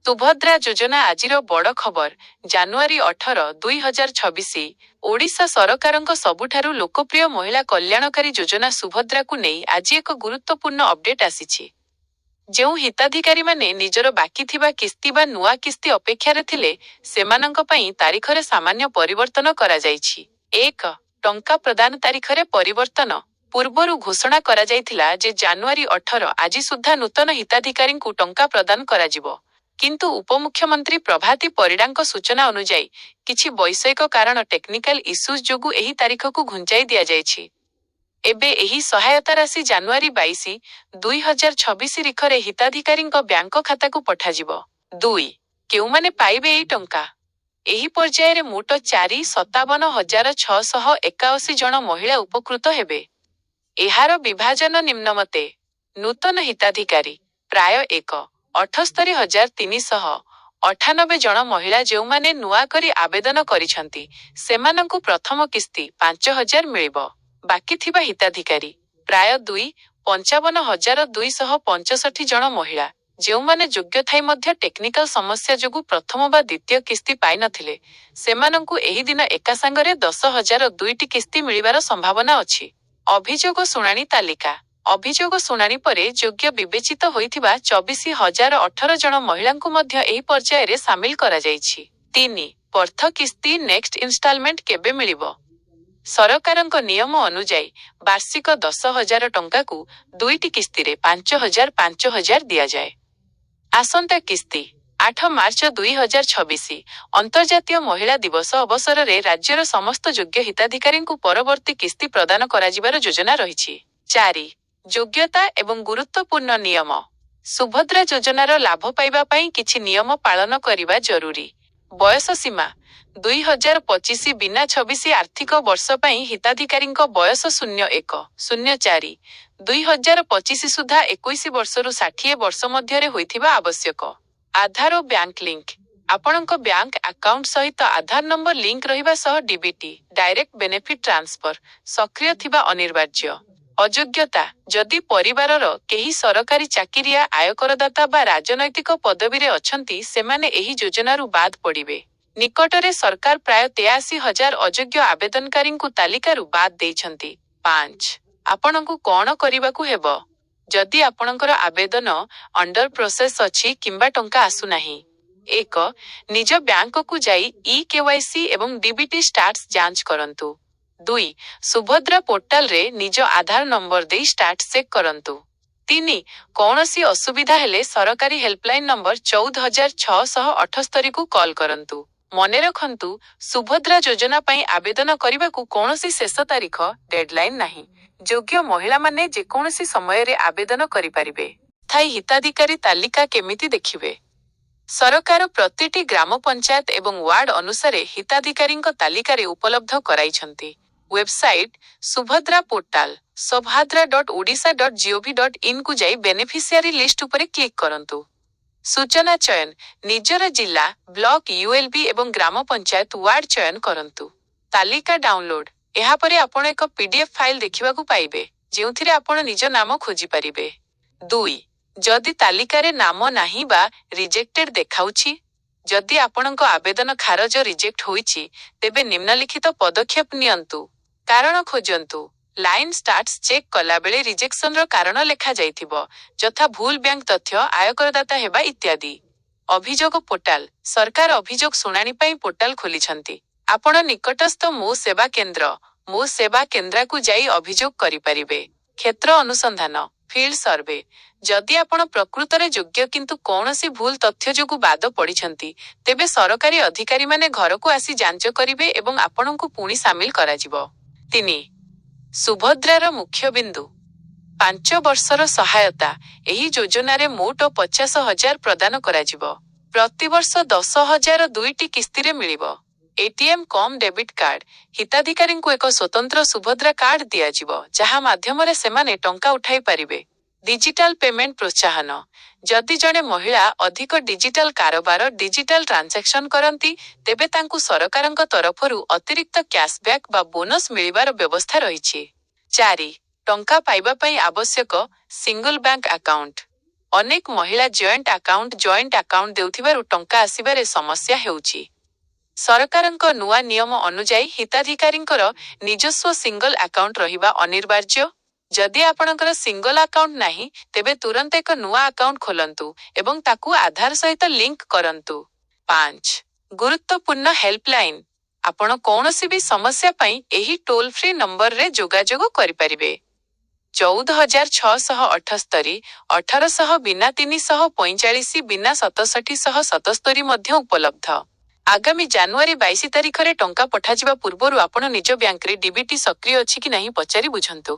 ସୁଭଦ୍ରା ଯୋଜନା ଆଜିର ବଡ଼ ଖବର। ଜାନୁଆରୀ 18, 2026 ଓଡ଼ିଶା ସରକାରଙ୍କ ସବୁଠାରୁ ଲୋକପ୍ରିୟ ମହିଳା କଲ୍ୟାଣକାରୀ ଯୋଜନା ସୁଭଦ୍ରାକୁ ନେଇ ଆଜି ଏକ ଗୁରୁତ୍ୱପୂର୍ଣ୍ଣ ଅପଡେଟ୍ ଆସିଛି। ଯେଉଁ ହିତାଧିକାରୀମାନେ ନିଜର ବାକି ଥିବା କିସ୍ତି ବା ନୂଆ କିସ୍ତି ଅପେକ୍ଷାରେ ଥିଲେ, ସେମାନଙ୍କ ପାଇଁ ତାରିଖରେ ସାମାନ୍ୟ ପରିବର୍ତ୍ତନ କରାଯାଇଛି। 1. ଟଙ୍କା ପ୍ରଦାନ ତାରିଖରେ ପରିବର୍ତ୍ତନ। ପୂର୍ବରୁ ଘୋଷଣା କରାଯାଇଥିଲା ଯେ ଜାନୁଆରୀ 18 ଆଜି ସୁଦ୍ଧା ନୂତନ ହିତାଧିକାରୀଙ୍କୁ ଟଙ୍କା ପ୍ରଦାନ କରାଯିବ। କିନ୍ତୁ ଉପମୁଖ୍ୟମନ୍ତ୍ରୀ ପ୍ରଭାତୀ ପରିଡ଼ାଙ୍କ ସୂଚନା ଅନୁଯାୟୀ କିଛି ବୈଷୟିକ କାରଣ ଟେକ୍ନିକାଲ ଇସ୍ୟୁଜ୍ ଯୋଗୁଁ ଏହି ତାରିଖକୁ ଘୁଞ୍ଚାଇ ଦିଆଯାଇଛି। ଏବେ ଏହି ସହାୟତା ରାଶି ଜାନୁଆରୀ 22, 2026 ତାରିଖରେ ହିତାଧିକାରୀଙ୍କ ବ୍ୟାଙ୍କ ଖାତାକୁ ପଠାଯିବ। 2. କେଉଁମାନେ ପାଇବେ ଏହି ଟଙ୍କା? ଏହି ପର୍ଯ୍ୟାୟରେ ମୋଟ 4,57,681 ଜଣ ମହିଳା ଉପକୃତ ହେବେ। ଏହାର ବିଭାଜନ ନିମ୍ନମତେ। ନୂତନ ହିତାଧିକାରୀ ପ୍ରାୟ 1,78,398 ଜଣ ମହିଳା ଯେଉଁମାନେ ନୂଆ କରି ଆବେଦନ କରିଛନ୍ତି, ସେମାନଙ୍କୁ ପ୍ରଥମ କିସ୍ତି 5,000 ମିଳିବ। ବାକି ଥିବା ହିତାଧିକାରୀ ପ୍ରାୟ 2,55,265 ଜଣ ମହିଳା ଯେଉଁମାନେ ଯୋଗ୍ୟ ଥାଇ ମଧ୍ୟ ଟେକ୍ନିକାଲ ସମସ୍ୟା ଯୋଗୁଁ ପ୍ରଥମ ବା ଦ୍ୱିତୀୟ କିସ୍ତି ପାଇନଥିଲେ, ସେମାନଙ୍କୁ ଏହି ଦିନ ଏକାସାଙ୍ଗରେ 10,002ଟି କିସ୍ତି ମିଳିବାର ସମ୍ଭାବନା ଅଛି। ଅଭିଯୋଗ ଶୁଣାଣି ତାଲିକା। ଅଭିଯୋଗ ଶୁଣାଣି ପରେ ଯୋଗ୍ୟ ବିବେଚିତ ହୋଇଥିବା 24,018 ଜଣ ମହିଳାଙ୍କୁ ମଧ୍ୟ ଏହି ପର୍ଯ୍ୟାୟରେ ସାମିଲ କରାଯାଇଛି। 3. ପର୍ଥ କିସ୍ତି ନେକ୍ସଟ ଇନଷ୍ଟାଲମେଣ୍ଟ କେବେ ମିଳିବ? ସରକାରଙ୍କ ନିୟମ ଅନୁଯାୟୀ ବାର୍ଷିକ 10,000 ଟଙ୍କାକୁ 2ଟି କିସ୍ତିରେ 5,000 ଦିଆଯାଏ। ଆସନ୍ତା କିସ୍ତି 8 ମାର୍ଚ୍ଚ 2026 ଅନ୍ତର୍ଜାତୀୟ ମହିଳା ଦିବସ ଅବସରରେ ରାଜ୍ୟର ସମସ୍ତ ଯୋଗ୍ୟ ହିତାଧିକାରୀଙ୍କୁ ପରବର୍ତ୍ତୀ କିସ୍ତି ପ୍ରଦାନ କରାଯିବାର ଯୋଜନା ରହିଛି। 4. ଯୋଗ୍ୟତା ଏବଂ ଗୁରୁତ୍ୱପୂର୍ଣ୍ଣ ନିୟମ। ସୁଭଦ୍ରା ଯୋଜନାର ଲାଭ ପାଇବା ପାଇଁ କିଛି ନିୟମ ପାଳନ କରିବା ଜରୁରୀ। ବୟସ ସୀମା 2025 ବିନା 26 ଆର୍ଥିକ ବର୍ଷ ପାଇଁ ହିତାଧିକାରୀଙ୍କ ବୟସ 01/04/2025 ସୁଦ୍ଧା 21 ବର୍ଷରୁ 60 ବର୍ଷ ମଧ୍ୟରେ ହୋଇଥିବା ଆବଶ୍ୟକ। ଆଧାର ଓ ବ୍ୟାଙ୍କ ଲିଙ୍କ। ଆପଣଙ୍କ ବ୍ୟାଙ୍କ ଆକାଉଣ୍ଟ ସହିତ ଆଧାର ନମ୍ବର ଲିଙ୍କ ରହିବା ସହ ଡିବିଟି ଡାଇରେକ୍ଟ ବେନିଫିଟ ଟ୍ରାନ୍ସଫର ସକ୍ରିୟ ଥିବା ଅନିବାର୍ଯ୍ୟ। ଅଯୋଗ୍ୟତା ଯଦି ପରିବାରର କେହି ସରକାରୀ ଚାକିରିଆ, ଆୟକରଦାତା ବା ରାଜନୈତିକ ପଦବୀରେ ଅଛନ୍ତି, ସେମାନେ ଏହି ଯୋଜନାରୁ ବାଦ ପଡ଼ିବେ। ନିକଟରେ ସରକାର ପ୍ରାୟ 83,000 ଅଯୋଗ୍ୟ ଆବେଦନକାରୀଙ୍କୁ ତାଲିକାରୁ ବାଦ ଦେଇଛନ୍ତି। 5. ଆପଣଙ୍କୁ କ'ଣ କରିବାକୁ ହେବ? ଯଦି ଆପଣଙ୍କର ଆବେଦନ ଅଣ୍ଡର ପ୍ରୋସେସ୍ ଅଛି କିମ୍ବା ଟଙ୍କା ଆସୁନାହିଁ, 1. ନିଜ ବ୍ୟାଙ୍କକୁ ଯାଇ ଇ-କେୱାଇସି ଏବଂ ଡିବିଟି ଷ୍ଟାଟସ୍ ଯାଞ୍ଚ କରନ୍ତୁ। 2. ସୁଭଦ୍ରା ପୋର୍ଟାଲରେ ନିଜ ଆଧାର ନମ୍ବର ଦେଇ ଷ୍ଟାଟସ୍ ଚେକ୍ କରନ୍ତୁ। 3. କୌଣସି ଅସୁବିଧା ହେଲେ ସରକାରୀ ହେଲ୍ପଲାଇନ୍ ନମ୍ବର 14,678କୁ କଲ୍ କରନ୍ତୁ। ମନେ ରଖନ୍ତୁ, ସୁଭଦ୍ରା ଯୋଜନା ପାଇଁ ଆବେଦନ କରିବାକୁ କୌଣସି ଶେଷ ତାରିଖ ଡେଡଲାଇନ୍ ନାହିଁ। ଯୋଗ୍ୟ ମହିଳାମାନେ ଯେକୌଣସି ସମୟରେ ଆବେଦନ କରିପାରିବେ। ସ୍ଥାୟୀ ହିତାଧିକାରୀ ତାଲିକା କେମିତି ଦେଖିବେ? ସରକାର ପ୍ରତିଟି ଗ୍ରାମ ପଞ୍ଚାୟତ ଏବଂ ୱାର୍ଡ ଅନୁସାରେ ହିତାଧିକାରୀଙ୍କ ତାଲିକାରେ ଉପଲବ୍ଧ କରାଇଛନ୍ତି। ୱେବସାଇଟ ସୁଭଦ୍ରା ପୋର୍ଟାଲ subhadra.odisha.gov.in କୁ ଯାଇ ବେନିଫିସିଆରୀ ଲିଷ୍ଟ ଉପରେ କ୍ଲିକ୍ କରନ୍ତୁ। ସୂଚନା ଚୟନ ନିଜର ଜିଲ୍ଲା, ବ୍ଲକ, ୟୁଏଲ୍ବି ଏବଂ ଗ୍ରାମ ପଞ୍ଚାୟତ ୱାର୍ଡ ଚୟନ କରନ୍ତୁ। ତାଲିକା ଡାଉନଲୋଡ। ଏହାପରେ ଆପଣ ଏକ PDF ଫାଇଲ ଦେଖିବାକୁ ପାଇବେ, ଯେଉଁଥିରେ ଆପଣ ନିଜ ନାମ ଖୋଜିପାରିବେ। 2. ଯଦି ତାଲିକାରେ ନାମ ନାହିଁ ବା ରିଜେକ୍ଟେଡ୍ ଦେଖାଉଛି? ଯଦି ଆପଣଙ୍କ ଆବେଦନ ଖାରଜ ରିଜେକ୍ଟ ହୋଇଛି, ତେବେ ନିମ୍ନଲିଖିତ ପଦକ୍ଷେପ ନିଅନ୍ତୁ। କାରଣ ଖୋଜନ୍ତୁ। ଲାଇନ୍ ଷ୍ଟାଟସ୍ ଚେକ୍ କଲାବେଳେ ରିଜେକ୍ସନର କାରଣ ଲେଖାଯାଇଥିବ, ଯଥା ଭୁଲ ବ୍ୟାଙ୍କ ତଥ୍ୟ, ଆୟକରଦାତା ହେବା ଇତ୍ୟାଦି। ଅଭିଯୋଗ ପୋର୍ଟାଲ। ସରକାର ଅଭିଯୋଗ ଶୁଣାଣି ପାଇଁ ପୋର୍ଟାଲ ଖୋଲିଛନ୍ତି। ଆପଣ ନିକଟସ୍ଥ ମୋ ସେବା କେନ୍ଦ୍ର ମୋ ସେବା କେନ୍ଦ୍ରକୁ ଯାଇ ଅଭିଯୋଗ କରିପାରିବେ। କ୍ଷେତ୍ର ଅନୁସନ୍ଧାନ ଫିଲ୍ଡ ସର୍ଭେ। ଯଦି ଆପଣ ପ୍ରକୃତରେ ଯୋଗ୍ୟ କିନ୍ତୁ କୌଣସି ଭୁଲ ତଥ୍ୟ ଯୋଗୁଁ ବାଦ ପଡ଼ିଛନ୍ତି, ତେବେ ସରକାରୀ ଅଧିକାରୀମାନେ ଘରକୁ ଆସି ଯାଞ୍ଚ କରିବେ ଏବଂ ଆପଣଙ୍କୁ ପୁଣି ସାମିଲ କରାଯିବ। 3. ସୁଭଦ୍ରାର ମୁଖ୍ୟ ବିନ୍ଦୁ। 5 ବର୍ଷର ସହାୟତା। ଏହି ଯୋଜନାରେ ମୋଟ 50,000 ପ୍ରଦାନ କରାଯିବ। ପ୍ରତିବର୍ଷ 10,000 2ଟି କିସ୍ତିରେ ମିଳିବ। ATM କମ୍ ଡେବିଟ୍ କାର୍ଡ। ହିତାଧିକାରୀଙ୍କୁ ଏକ ସ୍ୱତନ୍ତ୍ର ସୁଭଦ୍ରା କାର୍ଡ ଦିଆଯିବ, ଯାହା ମାଧ୍ୟମରେ ସେମାନେ ଟଙ୍କା ଉଠାଇ ପାରିବେ। ଡିଜିଟାଲ ପେମେଣ୍ଟ ପ୍ରୋତ୍ସାହନ। ଯଦି ଜଣେ ମହିଳା ଅଧିକ ଡିଜିଟାଲ କାରବାର ଡିଜିଟାଲ ଟ୍ରାନ୍ସାକ୍ସନ କରନ୍ତି, ତେବେ ତାଙ୍କୁ ସରକାରଙ୍କ ତରଫରୁ ଅତିରିକ୍ତ କ୍ୟାଶବ୍ୟାକ୍ ବା ବୋନସ୍ ମିଳିବାର ବ୍ୟବସ୍ଥା ରହିଛି। 4. ଟଙ୍କା ପାଇବା ପାଇଁ ଆବଶ୍ୟକ ସିଙ୍ଗଲ ବ୍ୟାଙ୍କ ଆକାଉଣ୍ଟ। ଅନେକ ମହିଳା ଜଏଣ୍ଟ ଆକାଉଣ୍ଟ ଦେଉଥିବାରୁ ଟଙ୍କା ଆସିବାରେ ସମସ୍ୟା ହେଉଛି। ସରକାରଙ୍କ ନୂଆ ନିୟମ ଅନୁଯାୟୀ ହିତାଧିକାରୀଙ୍କର ନିଜସ୍ୱ ସିଙ୍ଗଲ ଆକାଉଣ୍ଟ ରହିବା ଅନିବାର୍ଯ୍ୟ। ଯଦି ଆପଣଙ୍କର ସିଙ୍ଗଲ ଆକାଉଣ୍ଟ ନାହିଁ, ତେବେ ତୁରନ୍ତ ଏକ ନୂଆ ଆକାଉଣ୍ଟ ଖୋଲନ୍ତୁ ଏବଂ ତାକୁ ଆଧାର ସହିତ ଲିଙ୍କ କରନ୍ତୁ। 5. ଗୁରୁତ୍ୱପୂର୍ଣ୍ଣ ହେଲ୍ପଲାଇନ୍। ଆପଣ କୌଣସି ବି ସମସ୍ୟା ପାଇଁ ଏହି ଟୋଲ୍ ଫ୍ରି ନମ୍ବରରେ ଯୋଗାଯୋଗ କରିପାରିବେ। 14678 1800 ବିନା 345 ବିନା 6777 ମଧ୍ୟ ଉପଲବ୍ଧ। ଆଗାମୀ ଜାନୁଆରୀ 22 ତାରିଖରେ ଟଙ୍କା ପଠାଯିବା ପୂର୍ବରୁ ଆପଣ ନିଜ ବ୍ୟାଙ୍କରେ ଡିବିଟି ସକ୍ରିୟ ଅଛି କି ନାହିଁ ପଚାରି ବୁଝନ୍ତୁ।